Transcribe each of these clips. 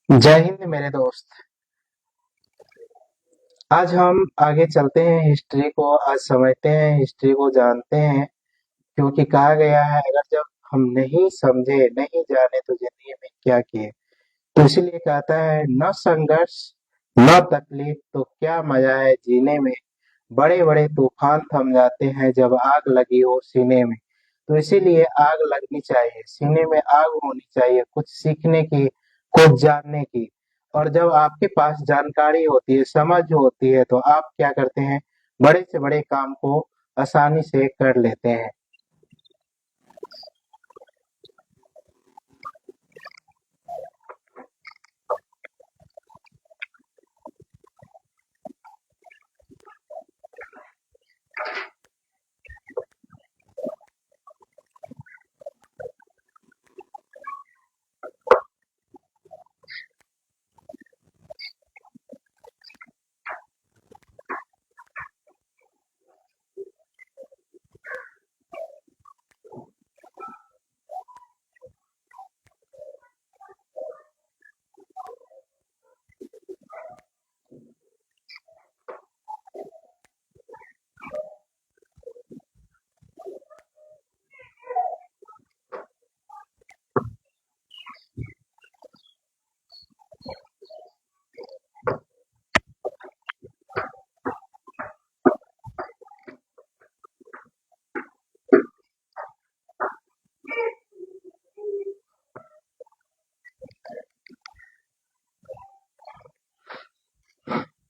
जय हिंद मेरे दोस्त। आज हम आगे चलते हैं, हिस्ट्री को आज समझते हैं, हिस्ट्री को जानते हैं। क्योंकि कहा गया है, अगर जब हम नहीं समझे नहीं जाने तो जिंदगी में क्या किए। तो इसीलिए कहता है, न संघर्ष न तकलीफ तो क्या मजा है जीने में। बड़े बड़े तूफान थम जाते हैं जब आग लगी हो सीने में। तो इसीलिए आग लगनी चाहिए, सीने में आग होनी चाहिए, कुछ सीखने की, कुछ जानने की। और जब आपके पास जानकारी होती है, समझ होती है, तो आप क्या करते हैं, बड़े से बड़े काम को आसानी से कर लेते हैं।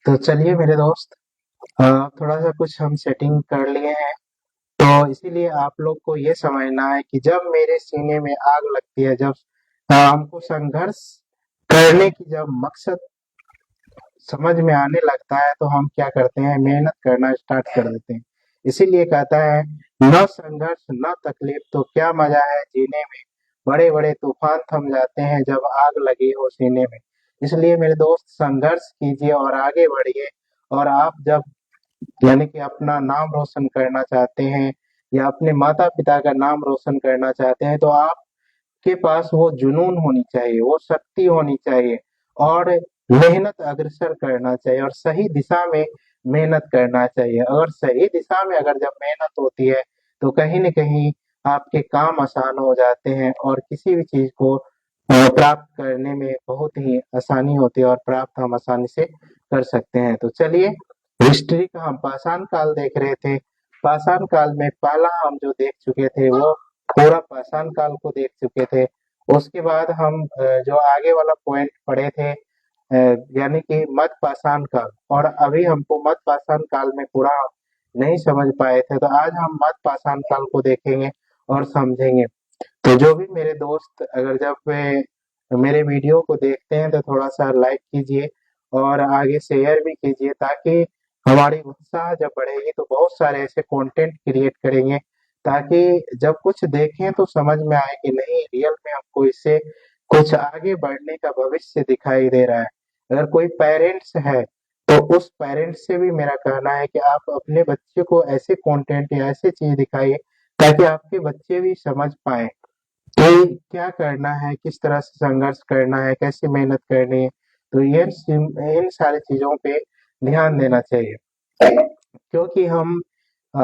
तो चलिए मेरे दोस्त, थोड़ा सा कुछ हम सेटिंग कर लिए हैं। तो इसीलिए आप लोग को ये समझना है कि जब मेरे सीने में आग लगती है, जब हमको संघर्ष करने की जब मकसद समझ में आने लगता है, तो हम क्या करते हैं, मेहनत करना स्टार्ट कर देते हैं। इसीलिए कहता है, न संघर्ष न तकलीफ तो क्या मजा है जीने में। बड़े बड़े तूफान थम जाते हैं जब आग लगी हो सीने में। इसलिए मेरे दोस्त, संघर्ष कीजिए और आगे बढ़िए। और आप जब यानी कि अपना नाम रोशन करना चाहते हैं, या अपने माता पिता का नाम रोशन करना चाहते हैं, तो आपके पास वो जुनून होनी चाहिए, वो शक्ति होनी चाहिए। और मेहनत अग्रसर करना चाहिए, और सही दिशा में मेहनत करना चाहिए। अगर सही दिशा में अगर जब मेहनत होती है, तो कहीं न कहीं आपके काम आसान हो जाते हैं, और किसी भी चीज को प्राप्त करने में बहुत ही आसानी होती है, और प्राप्त हम आसानी से कर सकते हैं। तो चलिए, हिस्ट्री का हम पाषाण काल देख रहे थे। पाषाण काल में पहला हम जो देख चुके थे, वो पूरा पाषाण काल को देख चुके थे। उसके बाद हम जो आगे वाला पॉइंट पढ़े थे, यानी कि मध्य पाषाण काल। और अभी हमको मध्य पाषाण काल में पूरा नहीं समझ पाए थे, तो आज हम मध्य पाषाण काल को देखेंगे और समझेंगे। तो जो भी मेरे दोस्त, अगर जब वे मेरे वीडियो को देखते हैं, तो थोड़ा सा लाइक कीजिए और आगे शेयर भी कीजिए, ताकि हमारी उत्साह जब बढ़ेगी तो बहुत सारे ऐसे कंटेंट क्रिएट करेंगे, ताकि जब कुछ देखें तो समझ में आए कि नहीं, रियल में हमको इससे कुछ आगे बढ़ने का भविष्य दिखाई दे रहा है। अगर कोई पेरेंट्स है, तो उस पेरेंट्स से भी मेरा कहना है कि आप अपने बच्चे को ऐसे कंटेंट या ऐसे चीज दिखाइए, ताकि आपके बच्चे भी समझ पाए कि क्या करना है, किस तरह से संघर्ष करना है, कैसे मेहनत करनी है। तो ये इन सारी चीजों पे ध्यान देना चाहिए। क्योंकि हम अ,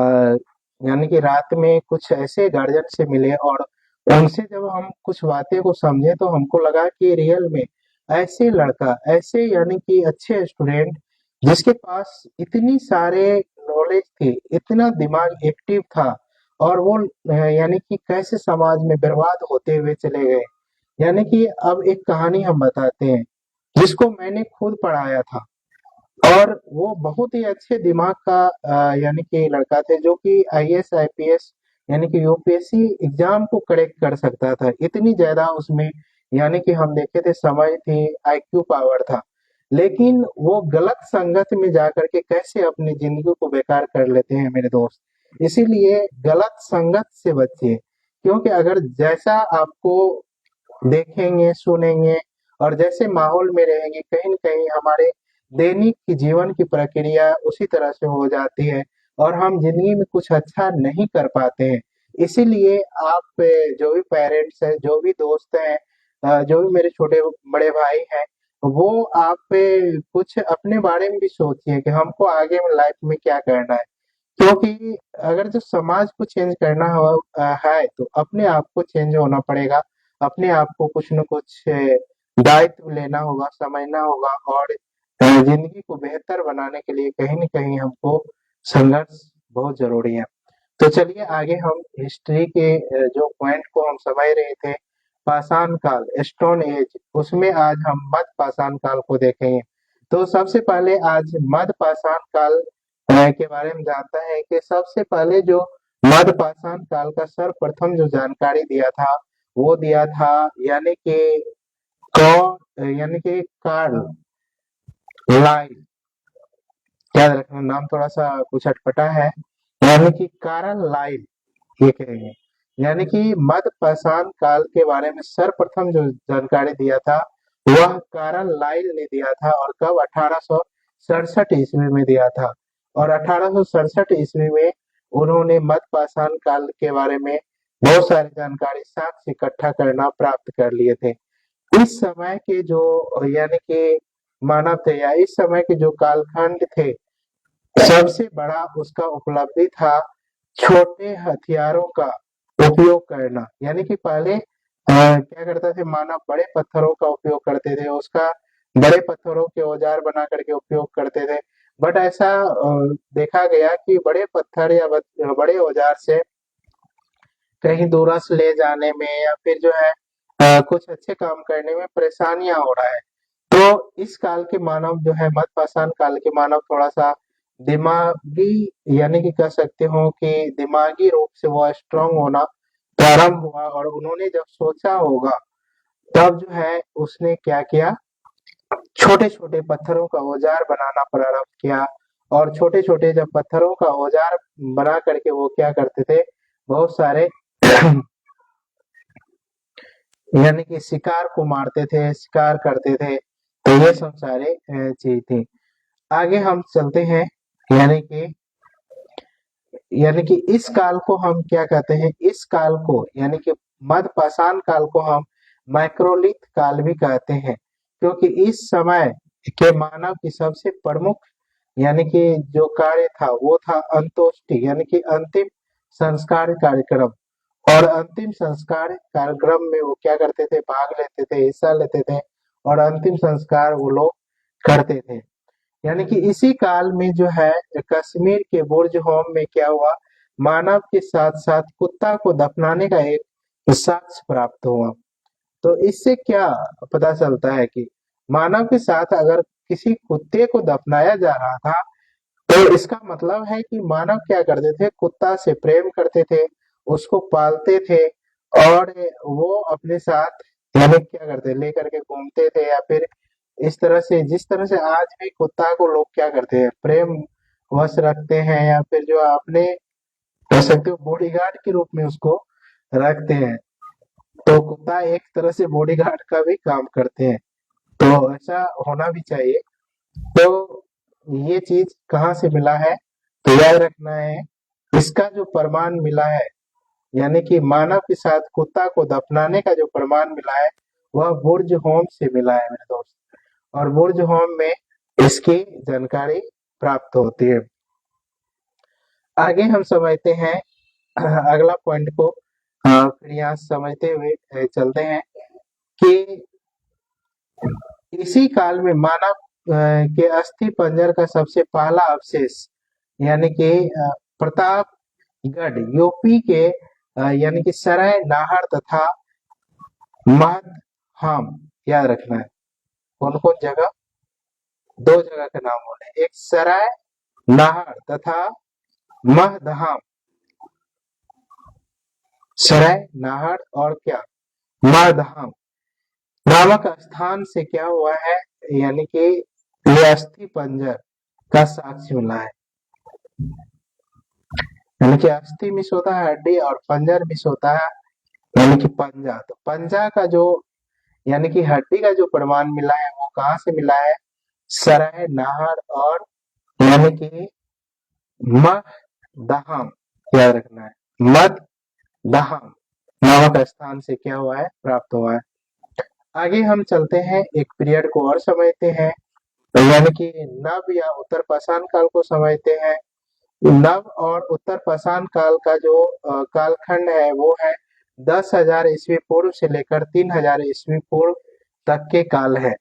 यानी कि रात में कुछ ऐसे गार्जियन से मिले, और उनसे जब हम कुछ बातें को समझे, तो हमको लगा कि रियल में ऐसे लड़का, ऐसे यानी कि अच्छे स्टूडेंट, जिसके पास इतनी सारे नॉलेज थी, इतना दिमाग एक्टिव था, और वो यानी कि कैसे समाज में बर्बाद होते हुए चले गए। यानी कि अब एक कहानी हम बताते हैं, जिसको मैंने खुद पढ़ाया था। और वो बहुत ही अच्छे दिमाग का यानी कि लड़का थे, जो कि आईएएस आईपीएस यानी कि यूपीएससी एग्जाम को करेक्ट कर सकता था। इतनी ज्यादा उसमें यानी कि हम देखे थे, समझ थी, आईक्यू पावर था। लेकिन वो गलत संगत में जाकर के कैसे अपनी जिंदगी को बेकार कर लेते हैं मेरे दोस्त। इसीलिए गलत संगत से बचिए। क्योंकि अगर जैसा आपको देखेंगे, सुनेंगे, और जैसे माहौल में रहेंगे, कहीं न कहीं हमारे दैनिक की जीवन की प्रक्रिया उसी तरह से हो जाती है, और हम ज़िंदगी में कुछ अच्छा नहीं कर पाते हैं। इसीलिए जो भी पेरेंट्स हैं, जो भी दोस्त हैं, जो भी मेरे छोटे बड़े भाई हैं, वो आप पे कुछ अपने बारे में भी सोचिए कि हमको आगे में लाइफ में क्या करना है। क्योंकि अगर जो समाज को चेंज करना है तो अपने आप को चेंज होना पड़ेगा। अपने आप को कुछ न कुछ दायित्व लेना होगा, समझना होगा और जिंदगी को बेहतर बनाने के लिए कहीं न कहीं हमको संघर्ष बहुत ज़रूरी है। तो चलिए आगे हम हिस्ट्री के जो पॉइंट को हम समझ रहे थे, पाषाण काल, स्टोन एज, उसमें आज हम मध्य पाषाण काल को देखेंगे। तो सबसे पहले आज मध्य पाषाण काल के बारे में जानता है कि सबसे पहले जो मध्य पाषाण काल का सर्वप्रथम जो जानकारी दिया था, वो दिया था यानी कि कार्ल लाइल। याद रखना नाम थोड़ा सा कुछ अटपटा है, यानी कि कार्ल लाइल ये कहेंगे। यानी कि मध्य पाषाण काल के बारे में सर्वप्रथम जो जानकारी दिया था वह कार्ल लाइल ने दिया था और कब 1867 ईस्वी में दिया था। और 1867 ईस्वी में उन्होंने मध्य पाषाण काल के बारे में बहुत सारी जानकारी साक्ष्य इकट्ठा करना प्राप्त कर लिए थे। इस समय के जो यानी कि मानव थे या इस समय के जो कालखंड थे, सबसे बड़ा उसका उपलब्धि था छोटे हथियारों का उपयोग करना। यानी कि पहले क्या करते थे मानव, बड़े पत्थरों का उपयोग करते थे, उसका बड़े पत्थरों के औजार बना करके उपयोग करते थे। बट ऐसा देखा गया कि बड़े पत्थर या बड़े औजार से कहीं दूरस्थ ले जाने में या फिर जो है कुछ अच्छे काम करने में परेशानियां हो रहा है। तो इस काल के मानव जो है, मध्य पाषाण काल के मानव थोड़ा सा दिमागी, यानी कि कह सकते हो कि दिमागी रूप से वो स्ट्रांग होना प्रारंभ हुआ और उन्होंने जब सोचा होगा तब जो है उसने क्या किया, छोटे छोटे पत्थरों का औजार बनाना प्रारंभ किया। और छोटे छोटे जब पत्थरों का औजार बना करके वो क्या करते थे, बहुत सारे यानी कि शिकार को मारते थे, शिकार करते थे। तो ये सब सारे चीज थी। आगे हम चलते हैं, यानी कि इस काल को हम क्या कहते हैं, इस काल को यानी कि मध्य पाषाण काल को हम माइक्रोलिथ काल भी कहते हैं। क्योंकि इस समय के मानव की सबसे प्रमुख यानी कि जो कार्य था वो था अंतोष्टि, यानी कि अंतिम संस्कार कार्यक्रम। और अंतिम संस्कार कार्यक्रम में वो क्या करते थे, भाग लेते थे, हिस्सा लेते थे और अंतिम संस्कार वो लोग करते थे। यानी कि इसी काल में जो है कश्मीर के बुर्ज होम में क्या हुआ, मानव के साथ साथ कुत्ता को दफनाने का एक साक्ष्य प्राप्त हुआ। तो इससे क्या पता चलता है कि मानव के साथ अगर किसी कुत्ते को दफनाया जा रहा था तो इसका मतलब है कि मानव क्या करते थे, कुत्ता से प्रेम करते थे, उसको पालते थे और वो अपने साथ यानी क्या करते लेकर के घूमते थे। या फिर इस तरह से, जिस तरह से आज भी कुत्ता को लोग क्या करते हैं, प्रेम वश रखते हैं या फिर जो अपने कह सकते हो बॉडीगार्ड के रूप में उसको रखते हैं। तो कुत्ता एक तरह से बॉडीगार्ड का भी काम करते हैं। तो ऐसा होना भी चाहिए। तो ये चीज कहाँ से मिला है, तो याद रखना है, इसका जो प्रमाण मिला है यानी कि मानव के साथ कुत्ता को दफनाने का जो प्रमाण मिला है वह बुर्ज होम से मिला है मेरे दोस्त। और बुर्ज होम में इसकी जानकारी प्राप्त होती है। आगे हम समझते हैं अगला पॉइंट को, फिर यहाँ समझते हुए चलते हैं कि इसी काल में मानव के अस्थि पंजर का सबसे पहला अवशेष यानी कि प्रतापगढ़ यूपी के यानी कि सराय नाहर तथा महदहाम, याद रखना है कौन कौन जगह, दो जगह का नाम बोले, एक सराय नाहर तथा महदहाम। सराय नाहर और क्या, महदहाम नामक स्थान से क्या हुआ है, यानी कि ये अस्थि पंजर का साक्ष्य मिला है। यानी कि अस्थि मिस होता है हड्डी और पंजर मिस होता है यानी कि पंजा। तो पंजा का जो यानी कि हड्डी का जो प्रमाण मिला है वो कहाँ से मिला है, सराय नाहर और यानी कि मगधम, याद रखना है मगधम नामक स्थान से क्या हुआ है, प्राप्त हुआ है। आगे हम चलते हैं, एक पीरियड को और समझते हैं, यानी कि नव या उत्तर पाषाण काल को समझते हैं। नव और उत्तर पाषाण काल का जो कालखंड है वो है 10,000 ईस्वी पूर्व से लेकर 3,000 ईस्वी पूर्व तक के काल है।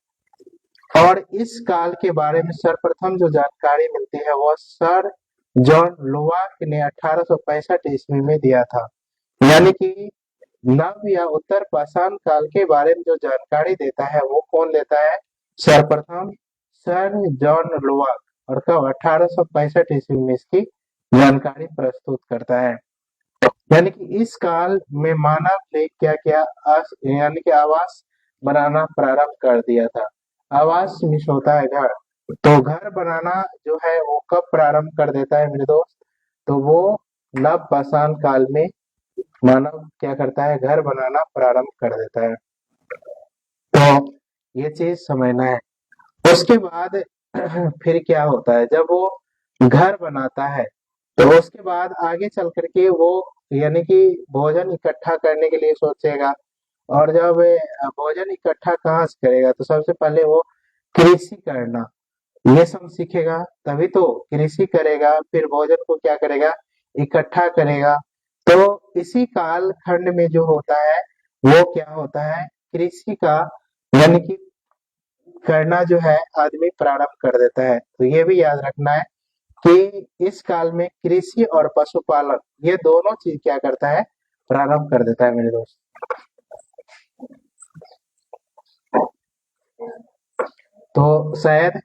और इस काल के बारे में सर्वप्रथम जो जानकारी मिलती है वह सर जॉन लोवाक ने 1865 ईस्वी में दिया था। यानी कि नव या उत्तर पाषाण काल के बारे में जो जानकारी देता है वो कौन देता है? सर्वप्रथम सर जॉन लोवाक, और कब? 1865 ईस्वी में इसकी जानकारी प्रस्तुत करता है। यानी कि इस काल में मानव ने क्या क्या यानी कि आवास बनाना प्रारंभ कर दिया था। आवास मीन्स होता है घर। तो घर बनाना जो है वो कब प्रारंभ कर देता है मेरे दोस्त? तो वो नव पाषाण काल में मानव क्या करता है? घर बनाना प्रारंभ कर देता है। तो ये चीज समझना है। उसके बाद फिर क्या होता है? जब वो घर बनाता है तो उसके बाद आगे चल करके वो यानी कि भोजन इकट्ठा करने के लिए सोचेगा। और जब भोजन इकट्ठा कहाँ से करेगा? तो सबसे पहले वो कृषि करना ये सब सीखेगा, तभी तो कृषि करेगा, फिर भोजन को क्या करेगा? इकट्ठा करेगा। तो इसी काल खंड में जो होता है वो क्या होता है? कृषि का यानी कि करना जो है आदमी प्रारंभ कर देता है। तो ये भी याद रखना है कि इस काल में कृषि और पशुपालन ये दोनों चीज क्या करता है? प्रारंभ कर देता है मेरे दोस्त। तो शायद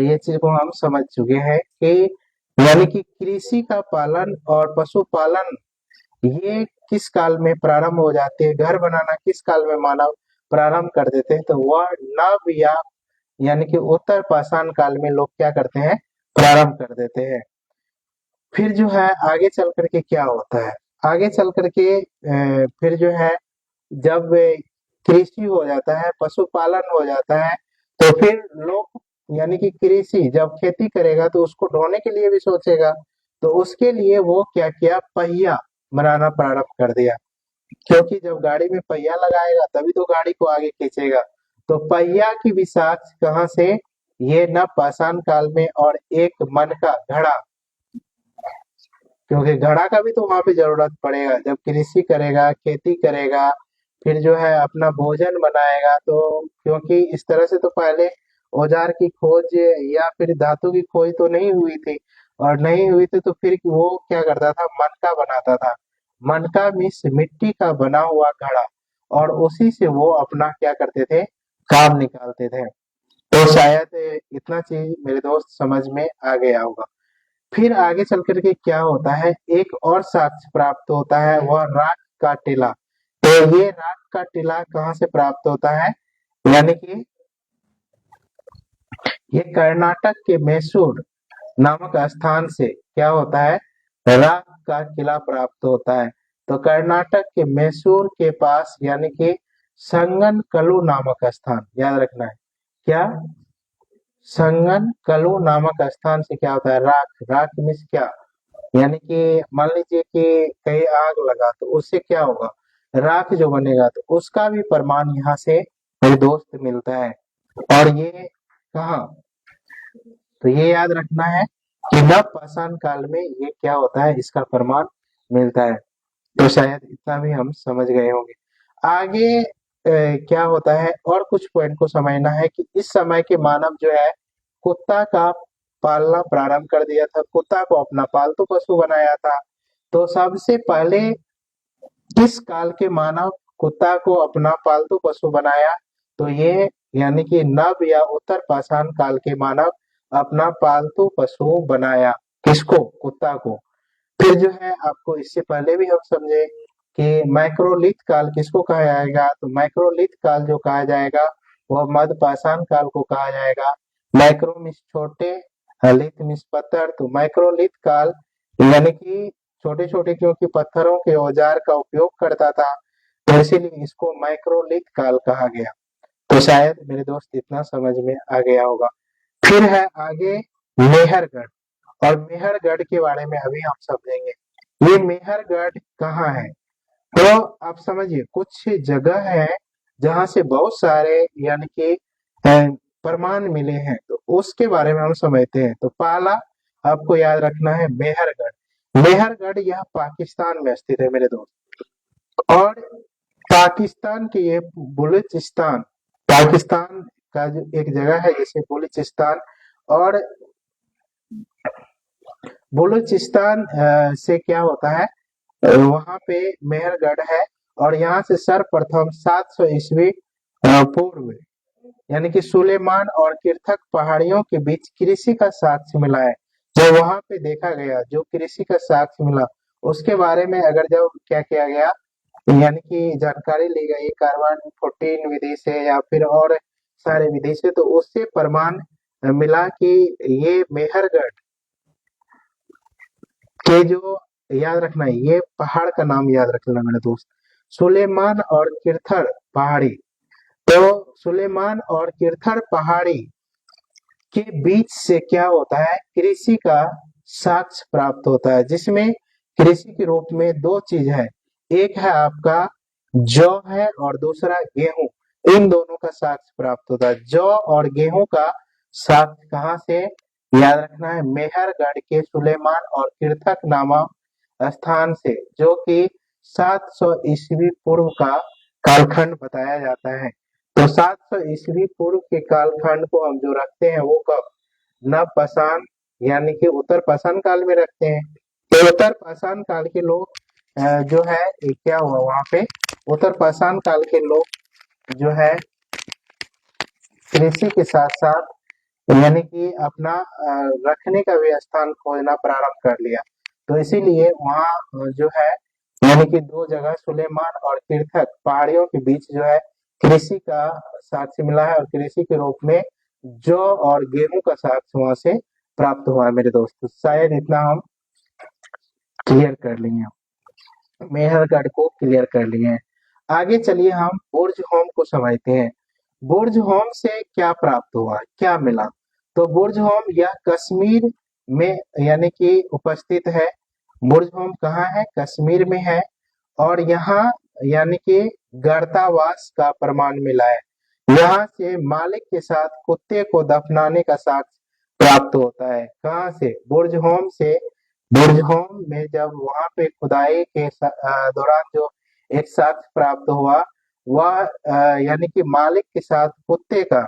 ये चीज को हम समझ चुके हैं कि यानी कि कृषि का पालन और पशुपालन ये किस काल में प्रारंभ हो जाते हैं? घर बनाना किस काल में मानव प्रारंभ कर देते हैं? तो वह नव या यानी कि उत्तर पाषाण काल में लोग क्या करते हैं? प्रारंभ कर देते हैं। फिर जो है आगे चल करके क्या होता है? आगे चल करके फिर जो है जब कृषि हो जाता है, पशुपालन हो जाता है, तो फिर लोग यानी कि कृषि जब खेती करेगा तो उसको ढोने के लिए भी सोचेगा। तो उसके लिए वो क्या किया? पहिया बनाना प्रारंभ कर दिया। क्योंकि जब गाड़ी में पहिया लगाएगा तभी तो गाड़ी को आगे खींचेगा। तो पहिया की विसाख कहाँ से? ये नव पाषाण काल में। और एक मन का घड़ा, क्योंकि घड़ा का भी तो वहां पे जरूरत पड़ेगा जब कृषि करेगा, खेती करेगा, फिर जो है अपना भोजन बनाएगा। तो क्योंकि इस तरह से तो पहले औजार की खोज या फिर धातु की खोज तो नहीं हुई थी, और नहीं हुई थी तो फिर वो क्या करता था? मनका बनाता था। मनका मीन्स मिट्टी का बना हुआ घड़ा, और उसी से वो अपना क्या करते थे? काम निकालते थे। तो शायद इतना चीज मेरे दोस्त समझ में आ गया होगा। फिर आगे चल करके क्या होता है? एक और साक्ष्य प्राप्त होता है, वह राग का टीला। तो ये राग का टीला कहाँ से प्राप्त होता है? यानी कि ये कर्नाटक के मैसूर नामक स्थान से क्या होता है? राग का किला प्राप्त होता है। तो कर्नाटक के मैसूर के पास यानी कि संगन कलू नामक स्थान याद रखना है। क्या? संगन कलू नामक स्थान से क्या होता है? राख। राख मीन्स क्या? यानी कि मान लीजिए कि कहीं आग लगा तो उससे क्या होगा? राख जो बनेगा, तो उसका भी प्रमाण यहाँ से मेरे दोस्त मिलता है। और ये कहाँ? तो ये याद रखना है कि नव पाषाण काल में ये क्या होता है? इसका प्रमाण मिलता है। तो शायद इतना भी हम समझ गए होंगे। आगे क्या होता है? और कुछ पॉइंट को समझना है कि इस समय के मानव जो है कुत्ता का पालना प्रारंभ कर दिया था, कुत्ता को अपना पालतू पशु बनाया था। तो सबसे पहले किस काल के मानव कुत्ता को अपना पालतू पशु बनाया? तो ये यानी कि नव या उत्तर पाषाण काल के मानव अपना पालतू पशु बनाया। किसको? कुत्ता को। फिर जो है आपको इससे पहले भी हम समझे कि माइक्रोलिथ काल किसको कहा जाएगा? तो माइक्रोलिथ काल जो कहा जाएगा वह मध्य पाषाण काल को कहा जाएगा। माइक्रो मीन्स छोटे, लिथ मीन्स पत्थर। तो माइक्रोलिथ काल यानी कि छोटे छोटे क्योंकि पत्थरों के औजार का उपयोग करता था, तो इसीलिए इसको माइक्रोलिथ काल कहा गया। तो शायद मेरे दोस्त इतना समझ में आ गया होगा। फिर है आगे मेहरगढ़, और मेहरगढ़ के बारे में अभी हम समझेंगे। ये मेहरगढ़ कहाँ है? तो आप समझिए कुछ जगह है जहाँ से बहुत सारे यानी कि प्रमाण मिले हैं, तो उसके बारे में हम समझते हैं। तो पहला आपको याद रखना है मेहरगढ़। मेहरगढ़ यह पाकिस्तान में स्थित है मेरे दोस्त। और पाकिस्तान के ये बलूचिस्तान, पाकिस्तान का जो एक जगह है जिसे बलूचिस्तान, और बलूचिस्तान से क्या होता है, वहां पे मेहरगढ़ है। और यहाँ से सर्वप्रथम 700 ईस्वी पूर्व यानी कि सुलेमान और किर्थक पहाड़ियों के बीच कृषि का साक्ष्य मिला है। जो वहां पे देखा गया, जो कृषि का साक्ष्य मिला, उसके बारे में अगर जब क्या किया गया, यानी कि जानकारी ली गई कार्बन 14 विधि से या फिर और सारे विधि से, तो उससे प्रमाण मिला कि ये मेहरगढ़ के जो, याद रखना है, ये पहाड़ का नाम याद रखना मेरे दोस्त, सुलेमान और किरथर पहाड़ी। तो सुलेमान और किरथर पहाड़ी के बीच से क्या होता है, कृषि का साक्ष्य प्राप्त होता है, जिसमें कृषि के रूप में दो चीज है। एक है आपका जौ है और दूसरा गेहूं। इन दोनों का साक्ष्य प्राप्त होता है। जौ और गेहूं का साक्ष्य कहाँ से, याद रखना है, मेहरगढ़ के सुलेमान और किरथक नामक स्थान से, जो कि 700 ईस्वी पूर्व का कालखंड बताया जाता है। तो 700 ईस्वी पूर्व के कालखंड को हम जो रखते हैं वो कब, नव पाषाण यानी कि उत्तर पाषाण काल में रखते हैं। तो उत्तर पाषाण काल के लोग जो है, ये क्या हुआ वहां पे, उत्तर पाषाण काल के लोग जो है कृषि के साथ साथ यानी कि अपना रखने का भी स्थान खोजना प्रारंभ कर लिया। तो इसीलिए वहाँ जो है, यानी कि दो जगह सुलेमान और किरथक पहाड़ियों के बीच जो है कृषि का साक्ष्य मिला है, और कृषि के रूप में जौ और गेहूं का साक्ष्य वहां से प्राप्त हुआ है मेरे दोस्त। शायद इतना हम क्लियर कर लेंगे, मेहरगढ़ को क्लियर कर लिए हैं। आगे चलिए हम बुर्ज होम को समझते हैं। बुर्ज होम से क्या प्राप्त हुआ, क्या मिला। तो बुर्ज होम यह कश्मीर में यानी कि उपस्थित है। बुर्ज होम कहाँ है, कश्मीर में है। और यहाँ यानी कि गर्तावास का प्रमाण मिला है। यहाँ से मालिक के साथ कुत्ते को दफनाने का साक्ष्य प्राप्त होता है। कहाँ से, बुर्ज होम से। बुर्ज होम में जब वहां पे खुदाई के दौरान जो एक साक्ष्य प्राप्त हुआ, वह यानी कि मालिक के साथ कुत्ते का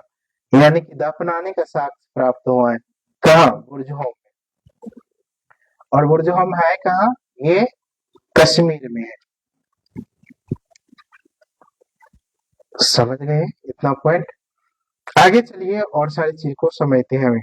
यानी कि दफनाने का साक्ष्य प्राप्त हुआ है। कहाँ, बुर्ज होम में। और बुर्ज होम है कहाँ, ये कश्मीर में है। समझ गए इतना पॉइंट। आगे चलिए और सारी चीज को समझते हैं हमें।